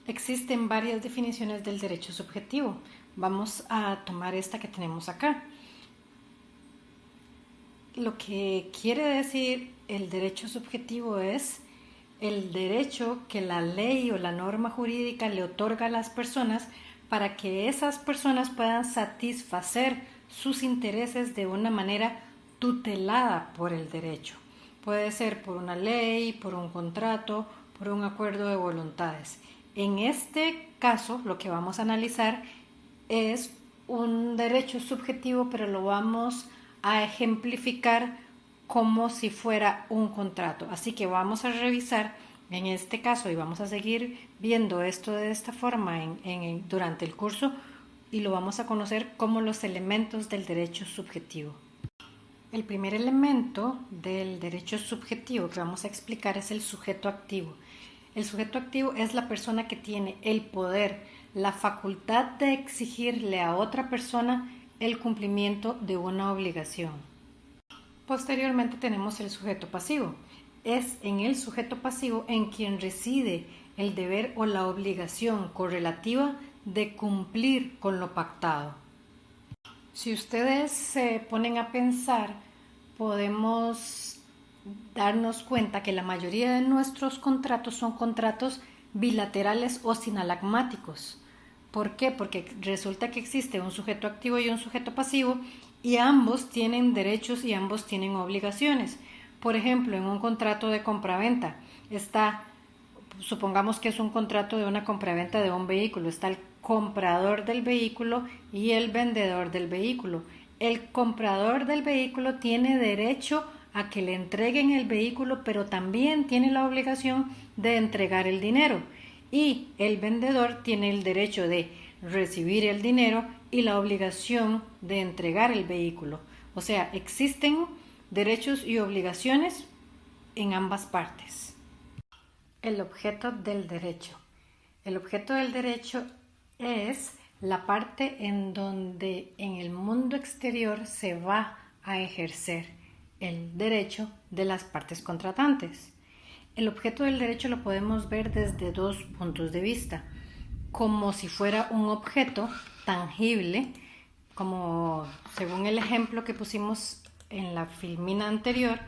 Existen varias definiciones del derecho subjetivo. Vamos a tomar esta que tenemos acá. Lo que quiere decir el derecho subjetivo es el derecho que la ley o la norma jurídica le otorga a las personas para que esas personas puedan satisfacer sus intereses de una manera tutelada por el derecho. Puede ser por una ley, por un contrato, por un acuerdo de voluntades. En este caso, lo que vamos a analizar es un derecho subjetivo, pero lo vamos a ejemplificar como si fuera un contrato. Así que vamos a revisar en este caso y vamos a seguir viendo esto de esta forma durante el curso y lo vamos a conocer como los elementos del derecho subjetivo. El primer elemento del derecho subjetivo que vamos a explicar es el sujeto activo. El sujeto activo es la persona que tiene el poder, la facultad de exigirle a otra persona el cumplimiento de una obligación. Posteriormente tenemos el sujeto pasivo. Es en el sujeto pasivo en quien reside el deber o la obligación correlativa de cumplir con lo pactado. Si ustedes se ponen a pensar, podemos darnos cuenta que la mayoría de nuestros contratos son contratos bilaterales o sinalagmáticos. ¿Por qué? Porque resulta que existe un sujeto activo y un sujeto pasivo y ambos tienen derechos y ambos tienen obligaciones. Por ejemplo, en un contrato de compraventa supongamos que es un contrato de una compraventa de un vehículo, está el comprador del vehículo y el vendedor del vehículo. El comprador del vehículo tiene derecho a que le entreguen el vehículo, pero también tiene la obligación de entregar el dinero. Y el vendedor tiene el derecho de recibir el dinero y la obligación de entregar el vehículo. O sea, existen derechos y obligaciones en ambas partes. El objeto del derecho. El objeto del derecho es la parte en donde en el mundo exterior se va a ejercer el derecho de las partes contratantes. El objeto del derecho lo podemos ver desde dos puntos de vista, como si fuera un objeto tangible, como según el ejemplo que pusimos en la filmina anterior,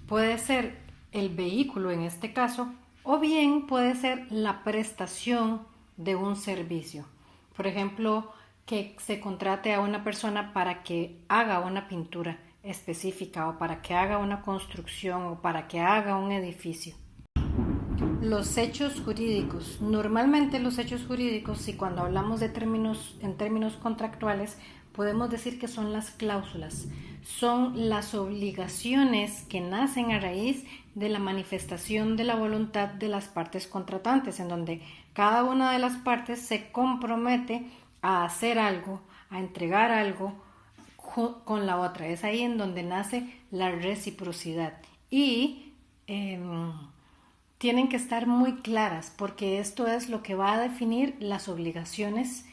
puede ser el vehículo en este caso, o bien puede ser la prestación de un servicio. Por ejemplo, que se contrate a una persona para que haga una pintura específica o para que haga una construcción o para que haga un edificio. Los hechos jurídicos. Normalmente los hechos jurídicos, y cuando hablamos de en términos contractuales, podemos decir que son las cláusulas, son las obligaciones que nacen a raíz de la manifestación de la voluntad de las partes contratantes, en donde cada una de las partes se compromete a hacer algo, a entregar algo con la otra. Es ahí en donde nace la reciprocidad. Y tienen que estar muy claras porque esto es lo que va a definir las obligaciones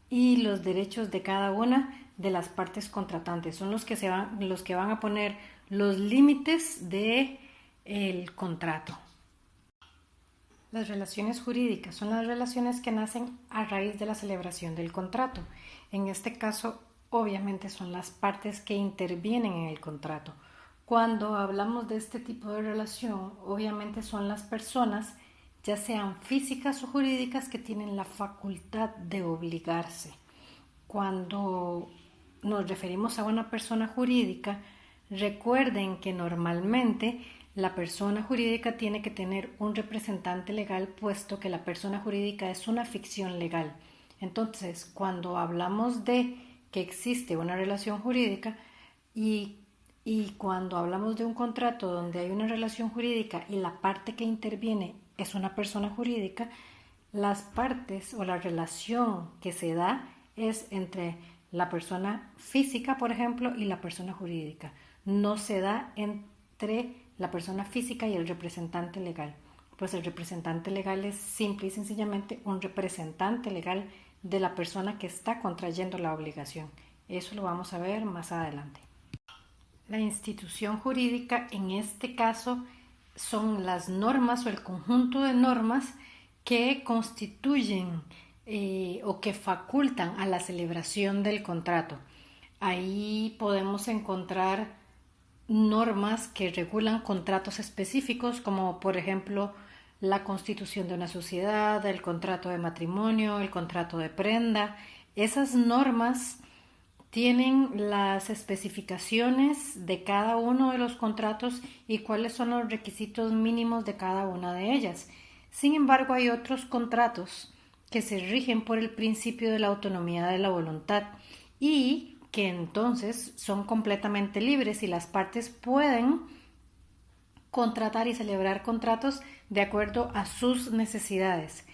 y los derechos de cada una de las partes contratantes. Son los que van a poner los límites de el contrato. Las relaciones jurídicas son las relaciones que nacen a raíz de la celebración del contrato. En este caso, obviamente son las partes que intervienen en el contrato. Cuando hablamos de este tipo de relación, obviamente son las personas, ya sean físicas o jurídicas, que tienen la facultad de obligarse. Cuando nos referimos a una persona jurídica, recuerden que normalmente la persona jurídica tiene que tener un representante legal, puesto que la persona jurídica es una ficción legal. Entonces, cuando hablamos de que existe una relación jurídica y cuando hablamos de un contrato donde hay una relación jurídica y la parte que interviene es una persona jurídica, las partes o la relación que se da es entre la persona física, por ejemplo, y la persona jurídica. No se da entre la persona física y el representante legal. Pues el representante legal es simple y sencillamente un representante legal de la persona que está contrayendo la obligación. Eso lo vamos a ver más adelante. La institución jurídica en este caso son las normas o el conjunto de normas que constituyen o que facultan a la celebración del contrato. Ahí podemos encontrar normas que regulan contratos específicos, como por ejemplo la constitución de una sociedad, el contrato de matrimonio, el contrato de prenda. Esas normas tienen las especificaciones de cada uno de los contratos y cuáles son los requisitos mínimos de cada una de ellas. Sin embargo, hay otros contratos que se rigen por el principio de la autonomía de la voluntad y que entonces son completamente libres y las partes pueden contratar y celebrar contratos de acuerdo a sus necesidades.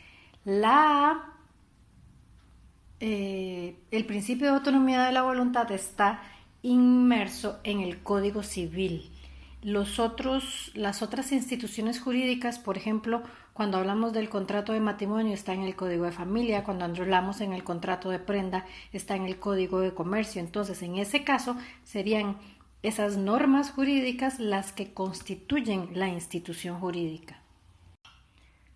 El principio de autonomía de la voluntad está inmerso en el Código Civil. Las otras instituciones jurídicas, por ejemplo, cuando hablamos del contrato de matrimonio está en el Código de Familia, cuando hablamos en el contrato de prenda está en el Código de Comercio. Entonces, en ese caso, serían esas normas jurídicas las que constituyen la institución jurídica.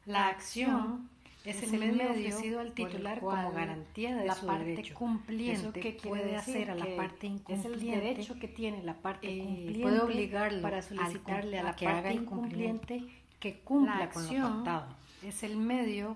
La acción es el medio ofrecido al titular como garantía de su derecho. Cumpliente que puede hacer a la parte incumpliente, es el derecho que tiene la parte cumpliente, puede obligarlo para solicitarle a la que haga incumpliente que cumpla con lo pactado. Es el medio